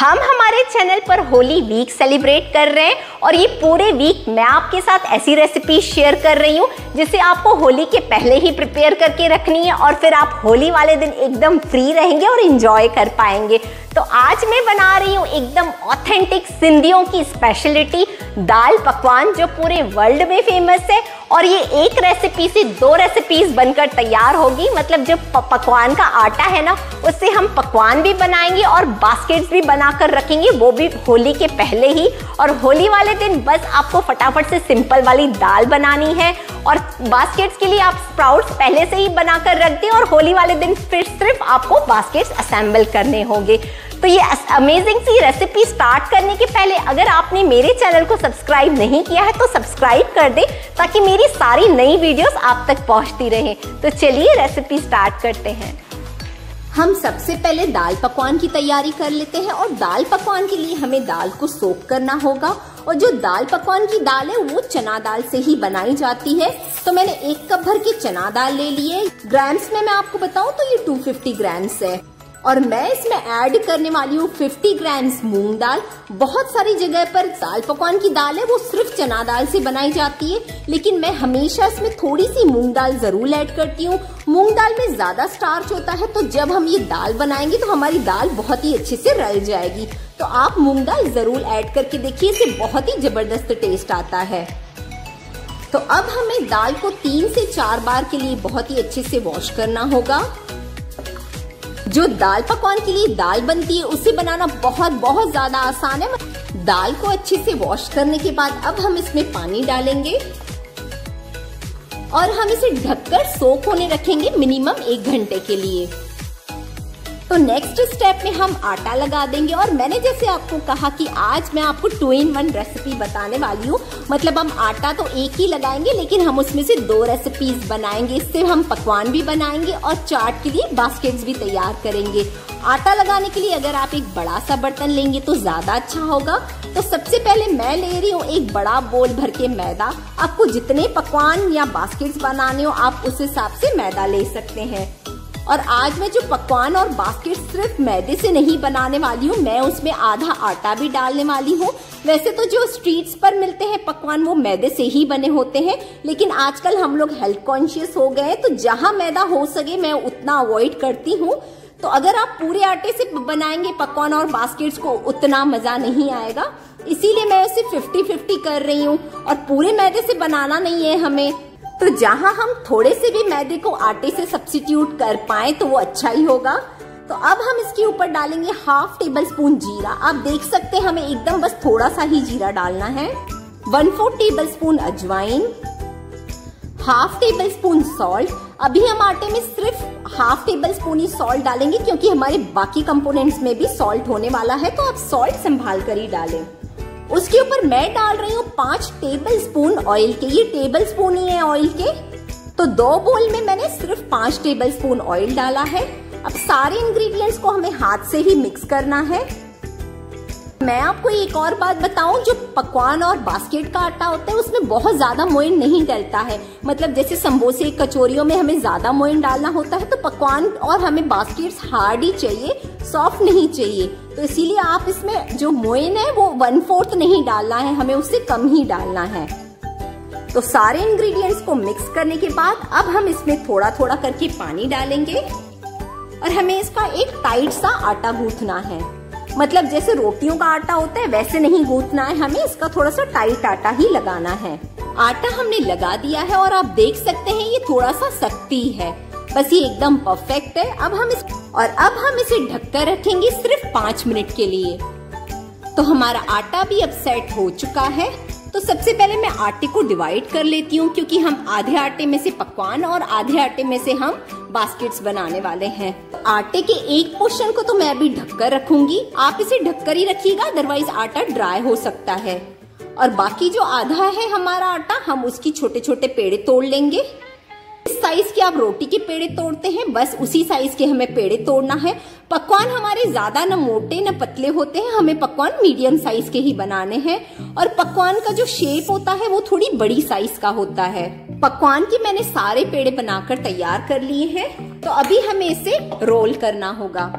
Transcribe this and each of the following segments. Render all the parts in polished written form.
हम हमारे चैनल पर होली वीक सेलिब्रेट कर रहे हैं और ये पूरे वीक मैं आपके साथ ऐसी रेसिपी शेयर कर रही हूँ जिसे आपको होली के पहले ही प्रिपेयर करके रखनी है और फिर आप होली वाले दिन एकदम फ्री रहेंगे और एंजॉय कर पाएंगे। तो आज मैं बना रही हूँ एकदम ऑथेंटिक सिंधियों की स्पेशलिटी दाल पकवान जो पूरे वर्ल्ड में फेमस है। और ये एक रेसिपी से 2 रेसिपीज बनकर तैयार होगी। मतलब जो पकवान का आटा है ना, उससे हम पकवान भी बनाएंगे और बास्केट्स भी बनाकर रखेंगे, वो भी होली के पहले ही। और होली वाले दिन बस आपको फटाफट से सिंपल वाली दाल बनानी है और बास्केट्स के लिए आप स्प्राउट्स पहले से ही बनाकर रख दें और होली वाले दिन फिर सिर्फ आपको बास्केट्स असेंबल करने होंगे। तो ये अमेजिंग सी रेसिपी स्टार्ट करने के पहले अगर आपने मेरे चैनल को सब्सक्राइब नहीं किया है तो सब्सक्राइब कर दें ताकि मेरी सारी नई वीडियोस आप तक पहुंचती रहें। तो चलिए रेसिपी स्टार्ट करते हैं। हम सबसे पहले दाल पकवान की तैयारी कर लेते हैं और दाल पकवान के लिए हमें दाल को सोक करना होगा। और जो दाल पकवान की दाल है वो चना दाल से ही बनाई जाती है। तो मैंने 1 कप भर के चना दाल ले लिए। ग्राम्स में मैं आपको बताऊं तो ये 250 ग्राम्स है। और मैं इसमें ऐड करने वाली हूँ 50 ग्राम्स मूंग दाल। बहुत सारी जगह पर दाल पकवान की दाल है वो सिर्फ चना दाल से बनाई जाती है, लेकिन मैं हमेशा इसमें थोड़ी सी मूंग दाल जरूर ऐड करती हूँ। मूंग दाल में ज्यादा स्टार्च होता है, तो जब हम ये दाल बनाएंगे तो हमारी दाल बहुत ही अच्छे से रल जाएगी। तो आप मूंग दाल जरूर ऐड करके देखिए, इससे बहुत ही जबरदस्त टेस्ट आता है। तो अब हमें दाल को 3 से 4 बार के लिए बहुत ही अच्छे से वॉश करना होगा। जो दाल पकवान के लिए दाल बनती है उसे बनाना बहुत ज्यादा आसान है। दाल को अच्छे से वॉश करने के बाद अब हम इसमें पानी डालेंगे और हम इसे ढककर सोक होने रखेंगे मिनिमम 1 घंटे के लिए। तो नेक्स्ट स्टेप में हम आटा लगा देंगे। और मैंने जैसे आपको कहा कि आज मैं आपको 2 in 1 रेसिपी बताने वाली हूँ। मतलब हम आटा तो एक ही लगाएंगे, लेकिन हम उसमें से 2 रेसिपीज बनाएंगे। इससे हम पकवान भी बनाएंगे और चाट के लिए बास्केट्स भी तैयार करेंगे। आटा लगाने के लिए अगर आप एक बड़ा सा बर्तन लेंगे तो ज्यादा अच्छा होगा। तो सबसे पहले मैं ले रही हूँ एक बड़ा बोल भर के मैदा। आपको जितने पकवान या बास्केट्स बनाने हो आप उस हिसाब से मैदा ले सकते हैं। और आज मैं जो पकवान और बास्केट सिर्फ मैदे से नहीं बनाने वाली हूँ, मैं उसमें आधा आटा भी डालने वाली हूँ। वैसे तो जो स्ट्रीट्स पर मिलते हैं पकवान वो मैदे से ही बने होते हैं, लेकिन आजकल हम लोग हेल्थ कॉन्शियस हो गए हैं, तो जहाँ मैदा हो सके मैं उतना अवॉइड करती हूँ। तो अगर आप पूरे आटे से बनाएंगे पकवान और बास्केट्स को उतना मजा नहीं आएगा, इसीलिए मैं उसे 50-50 कर रही हूँ। और पूरे मैदे से बनाना नहीं है हमें, तो जहां हम थोड़े से भी मैदे को आटे से सब्स्टिट्यूट कर पाए तो वो अच्छा ही होगा। तो अब हम इसके ऊपर डालेंगे 1/2 टेबल स्पून जीरा। आप देख सकते हैं हमें एकदम बस थोड़ा सा ही जीरा डालना है। 1/4 टेबल स्पून अजवाइन, 1/2 टेबल स्पून सॉल्ट। अभी हम आटे में सिर्फ 1/2 टेबल स्पून ही सॉल्ट डालेंगे क्योंकि हमारे बाकी कंपोनेंट्स में भी सॉल्ट होने वाला है, तो आप सॉल्ट संभाल कर ही डालें। उसके ऊपर मैं डाल रही हूँ 5 टेबल स्पून ऑयल के। ये टेबल स्पून ही है ऑयल के। तो 2 बोल में मैंने सिर्फ 5 टेबल स्पून ऑयल डाला है। अब सारे इंग्रेडिएंट्स को हमें हाथ से ही मिक्स करना है। मैं आपको एक और बात बताऊं, जो पकवान और बास्केट का आटा होता है उसमें बहुत ज्यादा मोइन नहीं डलता है। मतलब जैसे समोसे कचौरियों में हमें ज्यादा मोइन डालना होता है, तो पकवान और हमें बास्केट्स हार्ड ही चाहिए, सॉफ्ट नहीं चाहिए। तो इसीलिए आप इसमें जो मोइन है वो 1/4 नहीं डालना है, हमें उससे कम ही डालना है। तो सारे इंग्रेडिएंट्स को मिक्स करने के बाद अब हम इसमें थोड़ा थोड़ा करके पानी डालेंगे और हमें इसका एक टाइट सा आटा गूंथना है। मतलब जैसे रोटियों का आटा होता है वैसे नहीं गूंथना है, हमें इसका थोड़ा सा टाइट आटा ही लगाना है। आटा हमने लगा दिया है और आप देख सकते हैं ये थोड़ा सा सख्ती है, बस ये एकदम परफेक्ट है। अब हम इसे ढककर रखेंगे सिर्फ 5 मिनट के लिए। तो हमारा आटा भी अब सेट हो चुका है। तो सबसे पहले मैं आटे को डिवाइड कर लेती हूँ, क्योंकि हम आधे आटे में से पकवान और आधे आटे में से हम बास्केट्स बनाने वाले हैं। आटे के एक पोर्शन को तो मैं अभी ढककर रखूंगी, आप इसे ढककर ही रखिएगा, अदरवाइज आटा ड्राई हो सकता है। और बाकी जो आधा है हमारा आटा, हम उसकी छोटे छोटे पेड़े तोड़ लेंगे। इस साइज के आप रोटी के पेड़े तोड़ते हैं, बस उसी साइज के हमें पेड़े तोड़ना है। पकवान हमारे ज्यादा न मोटे न पतले होते हैं, हमें पकवान मीडियम साइज के ही बनाने हैं। और पकवान का जो शेप होता है वो थोड़ी बड़ी साइज का होता है। पकवान की मैंने सारे पेड़े बनाकर तैयार कर लिए हैं। तो अभी हमें इसे रोल करना होगा।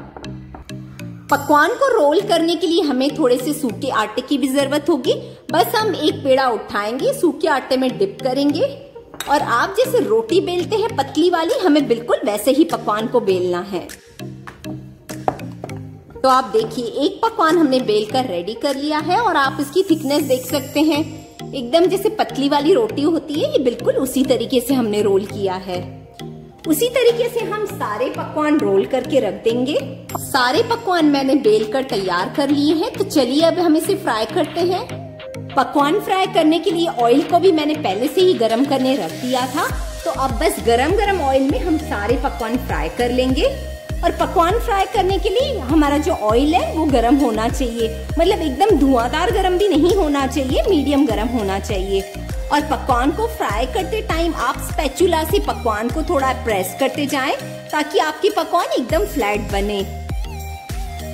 पकवान को रोल करने के लिए हमें थोड़े से सूखे आटे की भी जरूरत होगी। बस हम एक पेड़ा उठाएंगे, सूखे आटे में डिप करेंगे और आप जैसे रोटी बेलते हैं पतली वाली, हमें बिल्कुल वैसे ही पकवान को बेलना है। तो आप देखिए एक पकवान हमने बेलकर रेडी कर लिया है और आप इसकी थिकनेस देख सकते हैं, एकदम जैसे पतली वाली रोटी होती है, ये बिल्कुल उसी तरीके से हमने रोल किया है। उसी तरीके से हम सारे पकवान रोल करके रख देंगे। सारे पकवान मैंने बेलकर तैयार कर लिए हैं। तो चलिए अब हम इसे फ्राई करते हैं। पकवान फ्राई करने के लिए ऑयल को भी मैंने पहले से ही गरम करने रख दिया था। तो अब बस गरम गरम ऑयल में हम सारे पकवान फ्राई कर लेंगे। और पकवान फ्राई करने के लिए हमारा जो ऑयल है वो गरम होना चाहिए, मतलब एकदम धुआंधार गरम भी नहीं होना चाहिए, मीडियम गरम होना चाहिए। और पकवान को फ्राई करते टाइम आप स्पैचुला से पकवान को थोड़ा प्रेस करते जाएं ताकि आपकी पकवान एकदम फ्लैट बने।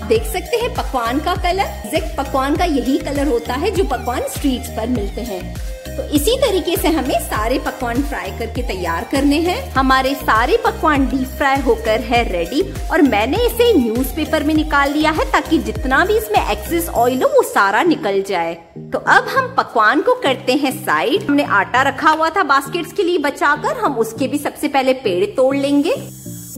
देख सकते हैं पकवान का कलर, एग्जैक्ट पकवान का यही कलर होता है जो पकवान स्ट्रीट्स पर मिलते हैं। तो इसी तरीके से हमें सारे पकवान फ्राई करके तैयार करने हैं। हमारे सारे पकवान डीप फ्राई होकर है रेडी और मैंने इसे न्यूज़पेपर में निकाल लिया है ताकि जितना भी इसमें एक्सेस ऑयल हो वो सारा निकल जाए। तो अब हम पकवान को करते हैं साइड। हमने आटा रखा हुआ था बास्केट्स के लिए बचाकर, हम उसके भी सबसे पहले पेड़े तोड़ लेंगे।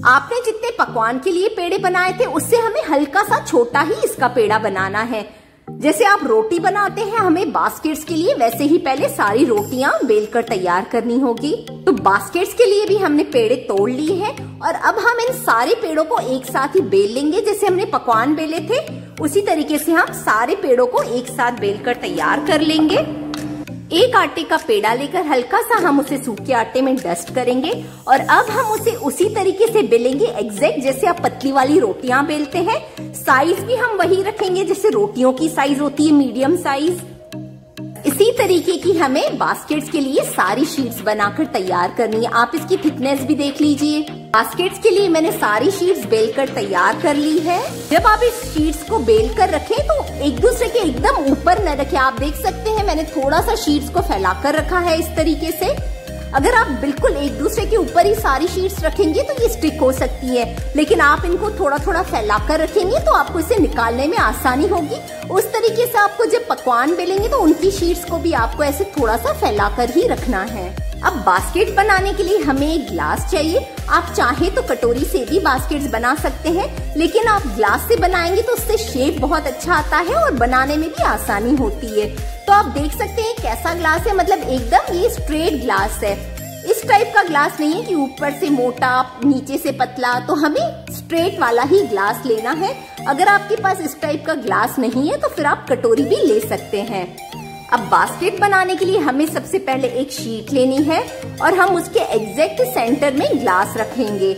आपने जितने पकवान के लिए पेड़े बनाए थे उससे हमें हल्का सा छोटा ही इसका पेड़ा बनाना है। जैसे आप रोटी बनाते हैं हमें बास्केट्स के लिए, वैसे ही पहले सारी रोटियां बेलकर तैयार करनी होगी। तो बास्केट्स के लिए भी हमने पेड़े तोड़ लिए हैं और अब हम इन सारे पेड़ों को एक साथ ही बेल लेंगे। जैसे हमने पकवान बेले थे उसी तरीके से हम सारे पेड़ों को एक साथ बेलकर तैयार कर लेंगे। एक आटे का पेड़ा लेकर हल्का सा हम उसे सूखे आटे में डस्ट करेंगे और अब हम उसे उसी तरीके से बेलेंगे एग्जैक्ट जैसे आप पतली वाली रोटियां बेलते हैं। साइज भी हम वही रखेंगे जैसे रोटियों की साइज होती है, मीडियम साइज। इसी तरीके की हमें बास्केट्स के लिए सारी शीट्स बनाकर तैयार करनी है। आप इसकी थिकनेस भी देख लीजिए। बास्केट्स के लिए मैंने सारी शीट्स बेलकर तैयार कर ली है। जब आप इस शीट्स को बेल कर रखें तो एक दूसरे के एकदम ऊपर न रखें। आप देख सकते हैं मैंने थोड़ा सा शीट्स को फैलाकर रखा है इस तरीके से। अगर आप बिल्कुल एक दूसरे के ऊपर ही सारी शीट्स रखेंगे तो ये स्टिक हो सकती है, लेकिन आप इनको थोड़ा थोड़ा फैलाकर रखेंगे तो आपको इसे निकालने में आसानी होगी। उस तरीके से आपको जब पकवान बेलेंगे तो उनकी शीट्स को भी आपको ऐसे थोड़ा सा फैलाकर ही रखना है। अब बास्केट बनाने के लिए हमें एक ग्लास चाहिए। आप चाहे तो कटोरी से भी बास्केट्स बना सकते हैं, लेकिन आप ग्लास से बनाएंगे तो उससे शेप बहुत अच्छा आता है और बनाने में भी आसानी होती है। तो आप देख सकते हैं कैसा ग्लास है, मतलब एकदम ये स्ट्रेट ग्लास है। इस टाइप का ग्लास नहीं है कि ऊपर से मोटा नीचे से पतला, तो हमें स्ट्रेट वाला ही ग्लास लेना है। अगर आपके पास इस टाइप का ग्लास नहीं है तो फिर आप कटोरी भी ले सकते हैं। अब बास्केट बनाने के लिए हमें सबसे पहले एक शीट लेनी है और हम उसके एग्जैक्ट सेंटर में ग्लास रखेंगे।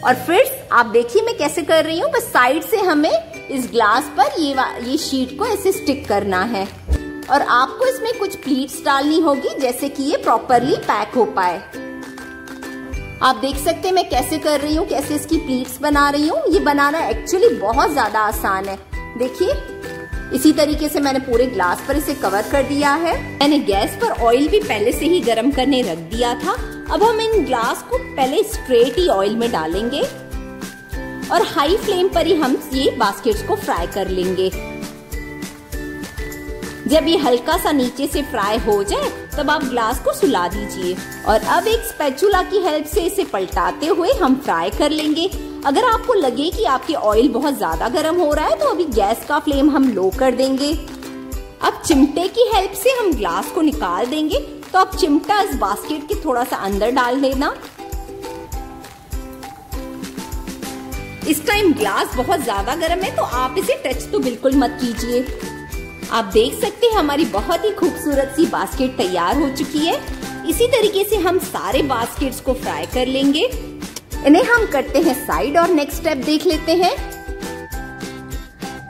और फिर आप देखिए मैं कैसे कर रही हूँ, बस साइड से हमें इस ग्लास पर ये शीट को ऐसे स्टिक करना है और आपको इसमें कुछ प्लीट्स डालनी होगी जैसे कि ये प्रॉपरली पैक हो पाए। आप देख सकते हैं मैं कैसे कर रही हूँ, कैसे इसकी प्लीट्स बना रही हूँ। ये बनाना एक्चुअली बहुत ज्यादा आसान है। देखिए इसी तरीके से मैंने पूरे ग्लास पर इसे कवर कर दिया है। मैंने गैस पर ऑयल भी पहले से ही गर्म करने रख दिया था। अब हम इन ग्लास को पहले स्ट्रेट ही ऑयल में डालेंगे और हाई फ्लेम पर ही हम ये बास्केट्स को फ्राई कर लेंगे। जब ये हल्का सा नीचे से फ्राई हो जाए तब आप ग्लास को सुला दीजिए और अब एक स्पैचुला की हेल्प से इसे पलटाते हुए हम फ्राई कर लेंगे। अगर आपको लगे कि आपके ऑयल बहुत ज्यादा गर्म हो रहा है तो अभी गैस का फ्लेम हम लो कर देंगे। अब चिमटे की हेल्प से हम ग्लास को निकाल देंगे। तो आप चिमटा इस बास्केट के थोड़ा सा अंदर डाल देना। इस टाइम ग्लास बहुत ज्यादा गर्म है तो आप इसे टच तो बिल्कुल मत कीजिए। आप देख सकते हैं हमारी बहुत ही खूबसूरत सी बास्केट तैयार हो चुकी है। इसी तरीके से हम सारे बास्केट्स को फ्राई कर लेंगे। इन्हें हम करते हैं साइड और नेक्स्ट स्टेप देख लेते हैं।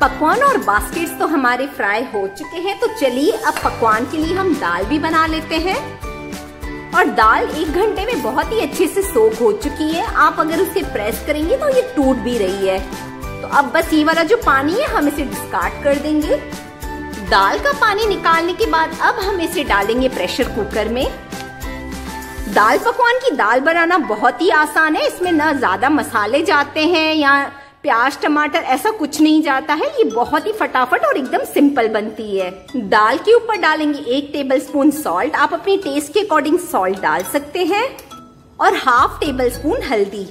पकवान और बास्केट्स तो हमारे फ्राई हो चुके हैं। तो चलिए अब पकवान के लिए हम दाल भी बना लेते हैं। और दाल 1 घंटे में बहुत ही अच्छे से सोक हो चुकी है। आप अगर उसे प्रेस करेंगे तो ये टूट भी रही है। तो अब बस ये वाला जो पानी है हम इसे डिस्कार्ड कर देंगे। दाल का पानी निकालने के बाद अब हम इसे डालेंगे प्रेशर कुकर में। दाल पकवान की दाल बनाना बहुत ही आसान है। इसमें ना ज्यादा मसाले जाते हैं या प्याज टमाटर ऐसा कुछ नहीं जाता है। ये बहुत ही फटाफट और एकदम सिंपल बनती है। दाल के ऊपर डालेंगे 1 टेबलस्पून सॉल्ट। आप अपनी टेस्ट के अकॉर्डिंग सॉल्ट डाल सकते हैं और ½ टेबलस्पून हल्दी।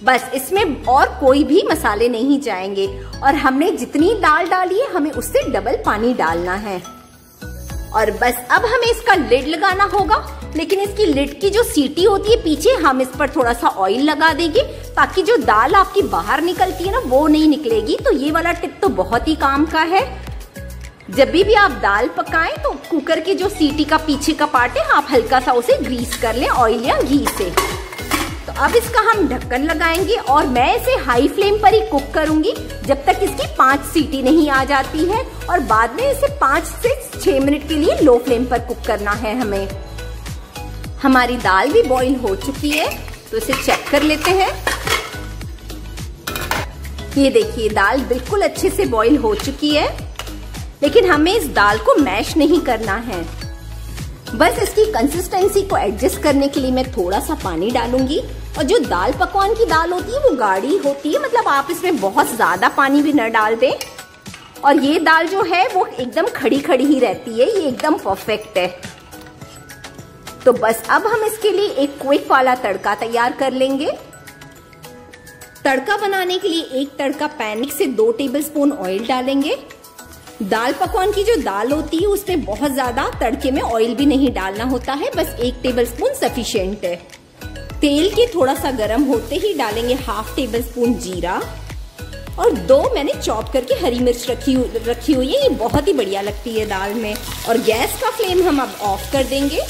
बस इसमें और कोई भी मसाले नहीं जाएंगे। और हमने जितनी दाल डाली है हमें उससे डबल पानी डालना है। और बस अब हमें इसका लिड लगाना होगा, लेकिन इसकी लिड की जो सीटी होती है पीछे, हम इस पर थोड़ा सा ऑयल लगा देंगे ताकि जो दाल आपकी बाहर निकलती है ना वो नहीं निकलेगी। तो ये वाला टिप तो बहुत ही काम का है। जब भी आप दाल पकाएं तो कुकर के जो सीटी का पीछे का पार्ट है आप हल्का सा उसे ग्रीस कर लें ऑयल या घी से। तो अब इसका हम ढक्कन लगाएंगे और मैं इसे हाई फ्लेम पर ही कुक करूंगी जब तक इसकी 5 सीटी नहीं आ जाती है। और बाद में इसे 5 से 6 मिनट के लिए लो फ्लेम पर कुक करना है हमें। हमारी दाल भी बॉईल हो चुकी है तो इसे चेक कर लेते हैं। ये देखिए दाल बिल्कुल अच्छे से बॉईल हो चुकी है, लेकिन हमें इस दाल को मैश नहीं करना है। बस इसकी कंसिस्टेंसी को एडजस्ट करने के लिए मैं थोड़ा सा पानी डालूंगी। और जो दाल पकवान की दाल होती है वो गाढ़ी होती है, मतलब आप इसमें बहुत ज्यादा पानी भी न डाल दें। और ये दाल जो है वो एकदम खड़ी खड़ी ही रहती है, ये एकदम परफेक्ट है। तो बस अब हम इसके लिए एक क्विक वाला तड़का तैयार कर लेंगे। तड़का बनाने के लिए एक तड़का पैन से 2 टेबलस्पून ऑयल डालेंगे। दाल पकवान की जो दाल होती है उसमें बहुत ज्यादा तड़के में ऑयल भी नहीं डालना होता है, बस 1 टेबलस्पून सफिशिएंट है। तेल के थोड़ा सा गर्म होते ही डालेंगे ½ टेबलस्पून जीरा और 2 मैंने चॉप करके हरी मिर्च रखी हुई है। ये बहुत ही बढ़िया लगती है दाल में। और गैस का फ्लेम हम अब ऑफ कर देंगे।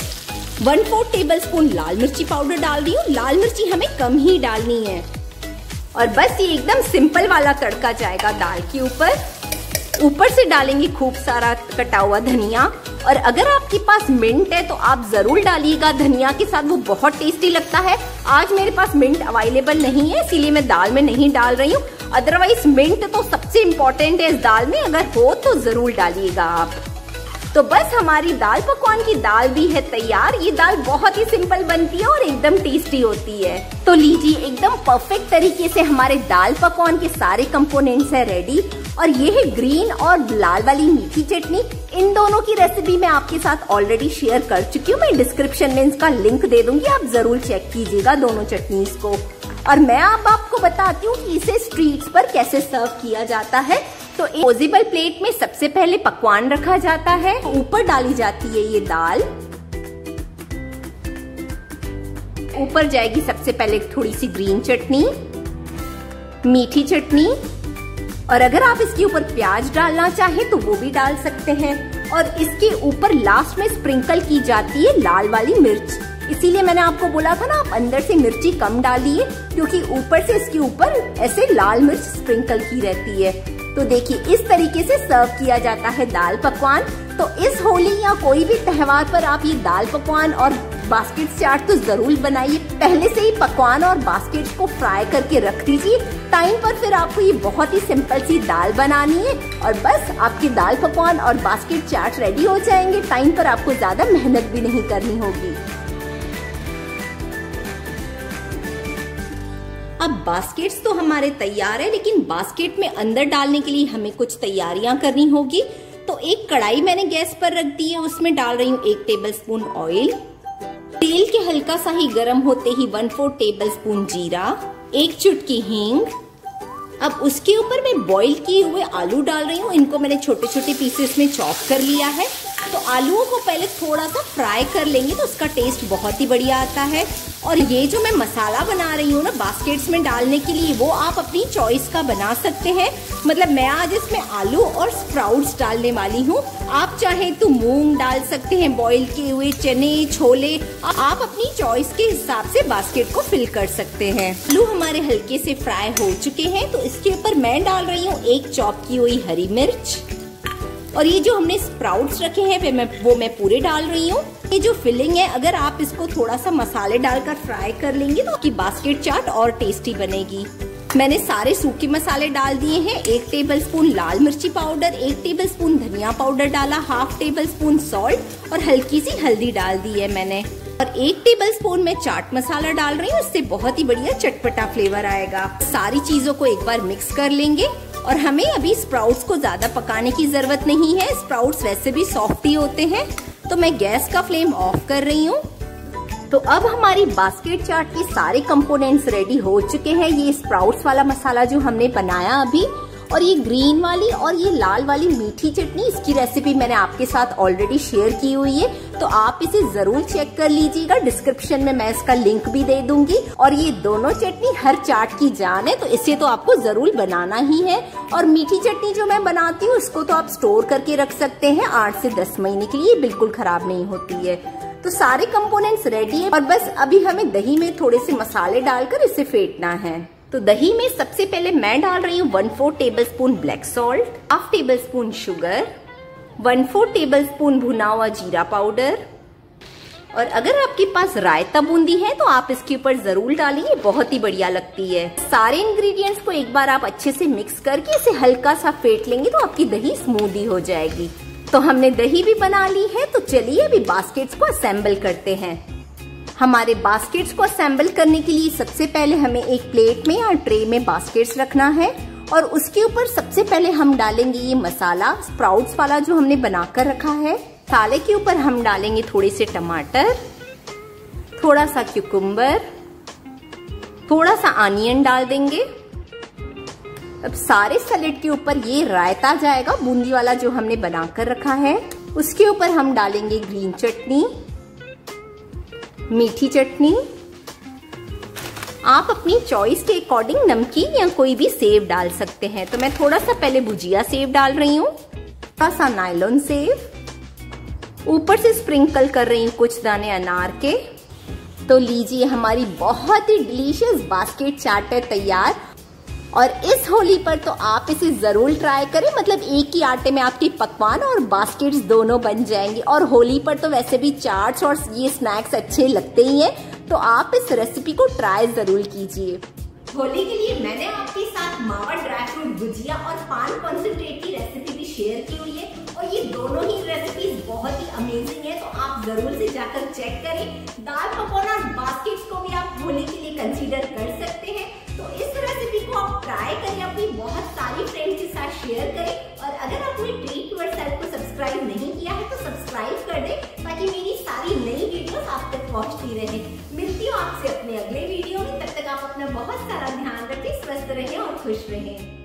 1/4 टेबलस्पून लाल मिर्ची पाउडर डाल रही हूँ। लाल मिर्ची हमें कम ही डालनी है। और बस ये एकदम सिंपल वाला तड़का जाएगा दाल के ऊपर से डालेंगे खूब सारा कटा हुआ धनिया। और अगर आपके पास मिंट है तो आप जरूर डालिएगा धनिया के साथ, वो बहुत टेस्टी लगता है। आज मेरे पास मिंट अवेलेबल नहीं है इसीलिए मैं दाल में नहीं डाल रही हूँ, अदरवाइज मिंट तो सबसे इम्पोर्टेंट है इस दाल में, अगर हो तो जरूर डालिएगा आप। तो बस हमारी दाल पकवान की दाल भी है तैयार। ये दाल बहुत ही सिंपल बनती है और एकदम टेस्टी होती है। तो लीजिए एकदम परफेक्ट तरीके से हमारे दाल पकवान के सारे कंपोनेंट्स है रेडी। और ये है ग्रीन और लाल वाली मीठी चटनी। इन दोनों की रेसिपी मैं आपके साथ ऑलरेडी शेयर कर चुकी हूँ। मैं डिस्क्रिप्शन में इसका लिंक दे दूंगी, आप जरूर चेक कीजिएगा दोनों चटनीज को। और मैं अब आपको बताती हूँ कि इसे स्ट्रीट्स पर कैसे सर्व किया जाता है। तो एक पोजेबल प्लेट में सबसे पहले पकवान रखा जाता है, ऊपर डाली जाती है ये दाल। ऊपर जाएगी सबसे पहले थोड़ी सी ग्रीन चटनी, मीठी चटनी, और अगर आप इसके ऊपर प्याज डालना चाहें तो वो भी डाल सकते हैं। और इसके ऊपर लास्ट में स्प्रिंकल की जाती है लाल वाली मिर्च। इसीलिए मैंने आपको बोला था ना आप अंदर से मिर्ची कम डालिए, क्योंकि ऊपर से इसके ऊपर ऐसे लाल मिर्च स्प्रिंकल की रहती है। तो देखिए इस तरीके से सर्व किया जाता है दाल पकवान। तो इस होली या कोई भी त्योहार पर आप ये दाल पकवान और बास्केट चाट तो जरूर बनाइए। पहले से ही पकवान और बास्केट को फ्राई करके रख दीजिए टाइम पर, फिर आपको ये बहुत ही सिंपल सी दाल बनानी है और बस आपकी दाल पकवान और बास्केट चाट रेडी हो जाएंगे। टाइम पर आपको ज्यादा मेहनत भी नहीं करनी होगी। अब बास्केट्स तो हमारे तैयार है, लेकिन बास्केट में अंदर डालने के लिए हमें कुछ तैयारियां करनी होगी। तो एक कढ़ाई मैंने गैस पर रख दी है, उसमें डाल रही हूँ 1 टेबलस्पून ऑयल। तेल के हल्का सा ही गर्म होते ही 1/4 टेबलस्पून जीरा, 1 चुटकी हींग। अब उसके ऊपर मैं बॉईल किए हुए आलू डाल रही हूँ। इनको मैंने छोटे छोटे पीसेस में चॉप कर लिया है। तो आलूओं को पहले थोड़ा सा फ्राई कर लेंगे तो उसका टेस्ट बहुत ही बढ़िया आता है। और ये जो मैं मसाला बना रही हूँ ना बास्केट्स में डालने के लिए, वो आप अपनी चॉइस का बना सकते हैं। मतलब मैं आज इसमें आलू और स्प्राउट्स डालने वाली हूँ। आप चाहें तो मूंग डाल सकते हैं, बॉईल किए हुए चने, छोले, आप अपनी चॉइस के हिसाब से बास्केट को फिल कर सकते हैं। आलू हमारे हल्के से फ्राई हो चुके हैं, तो इसके ऊपर मैं डाल रही हूँ 1 चॉप की हुई हरी मिर्च। और ये जो हमने स्प्राउट्स रखे हैं वो मैं पूरे डाल रही हूँ। ये जो फिलिंग है, अगर आप इसको थोड़ा सा मसाले डालकर फ्राई कर लेंगे तो आपकी बास्केट चाट और टेस्टी बनेगी। मैंने सारे सूखे मसाले डाल दिए हैं। 1 टेबलस्पून लाल मिर्ची पाउडर, 1 टेबलस्पून धनिया पाउडर डाला, ½ टेबलस्पून सॉल्ट और हल्की सी हल्दी डाल दी है मैंने। और 1 टेबलस्पून मैं चाट मसाला डाल रही हूँ, इससे बहुत ही बढ़िया चटपटा फ्लेवर आएगा। सारी चीजों को एक बार मिक्स कर लेंगे और हमें अभी स्प्राउट्स को ज्यादा पकाने की जरूरत नहीं है, स्प्राउट्स वैसे भी सॉफ्ट ही होते हैं। तो मैं गैस का फ्लेम ऑफ कर रही हूँ। तो अब हमारी बास्केट चाट के सारे कंपोनेंट्स रेडी हो चुके हैं। ये स्प्राउट्स वाला मसाला जो हमने बनाया अभी, और ये ग्रीन वाली और ये लाल वाली मीठी चटनी, इसकी रेसिपी मैंने आपके साथ ऑलरेडी शेयर की हुई है, तो आप इसे जरूर चेक कर लीजिएगा। डिस्क्रिप्शन में मैं इसका लिंक भी दे दूंगी। और ये दोनों चटनी हर चाट की जान है, तो इसे तो आपको जरूर बनाना ही है। और मीठी चटनी जो मैं बनाती हूँ, इसको तो आप स्टोर करके रख सकते हैं 8 से 10 महीने के लिए, बिल्कुल खराब नहीं होती है। तो सारे कंपोनेंट्स रेडी है और बस अभी हमें दही में थोड़े से मसाले डालकर इसे फेंटना है। तो दही में सबसे पहले मैं डाल रही हूँ 1/4 tablespoon black salt, 1/2 tablespoon sugar, 1/4 tablespoon भुना हुआ जीरा पाउडर। और अगर आपके पास रायता बूंदी है तो आप इसके ऊपर जरूर डालिए, बहुत ही बढ़िया लगती है। सारे इंग्रेडिएंट्स को एक बार आप अच्छे से मिक्स करके इसे हल्का सा फेंट लेंगे तो आपकी दही स्मूदी हो जाएगी। तो हमने दही भी बना ली है, तो चलिए अभी बास्केट्स को असेंबल करते हैं। हमारे बास्केट्स को असेंबल करने के लिए सबसे पहले हमें एक प्लेट में या ट्रे में बास्केट्स रखना है और उसके ऊपर सबसे पहले हम डालेंगे ये मसाला स्प्राउट्स वाला जो हमने बनाकर रखा है। मसाले के ऊपर हम डालेंगे थोड़े से टमाटर, थोड़ा सा क्यूकम्बर, थोड़ा सा अनियन डाल देंगे। अब सारे सैलेड के ऊपर ये रायता जाएगा बूंदी वाला जो हमने बनाकर रखा है। उसके ऊपर हम डालेंगे ग्रीन चटनी, मीठी चटनी। आप अपनी चॉइस के अकॉर्डिंग नमकीन या कोई भी सेव डाल सकते हैं। तो मैं थोड़ा सा पहले भुजिया सेव डाल रही हूँ, थोड़ा सा नायलॉन सेव, ऊपर से स्प्रिंकल कर रही हूँ कुछ दाने अनार के। तो लीजिए हमारी बहुत ही डिलीशियस बास्केट चाट है तैयार। और इस होली पर तो आप इसे जरूर ट्राई करें, मतलब एक ही आटे में आपके पकवान और बास्केट्स दोनों बन जाएंगे। और होली पर तो वैसे भी चाट्स और ये स्नैक्स अच्छे लगते ही हैं, तो आप इस रेसिपी को ट्राई जरूर कीजिए। होली के लिए मैंने आपके साथ मावा ड्राई फ्रूट भुजिया और पान कॉन्सेंट्रेट की रेसिपी भी शेयर की हुई है और ये दोनों ही रेसिपीज बहुत ही अमेजिंग है, तो आप जरूर से जाकर चेक करें। दाल पकवान और बास्केट्स को भी आप होली के लिए कंसीडर कर सकते हैं। तो इस रेसिपी को आप ट्राई करें, अपनी बहुत सारी फ्रेंड्स के साथ शेयर करें। और अगर आपने ट्रीट यूर सेल्फ को सब्सक्राइब नहीं किया है तो सब्सक्राइब कर दें ताकि मेरी सारी नई वीडियोस आप तक पहुंचती रहे। मिलती हूँ आपसे अपने अगले वीडियो में, तब तक आप अपना बहुत सारा ध्यान रखें, स्वस्थ रहें और खुश रहें।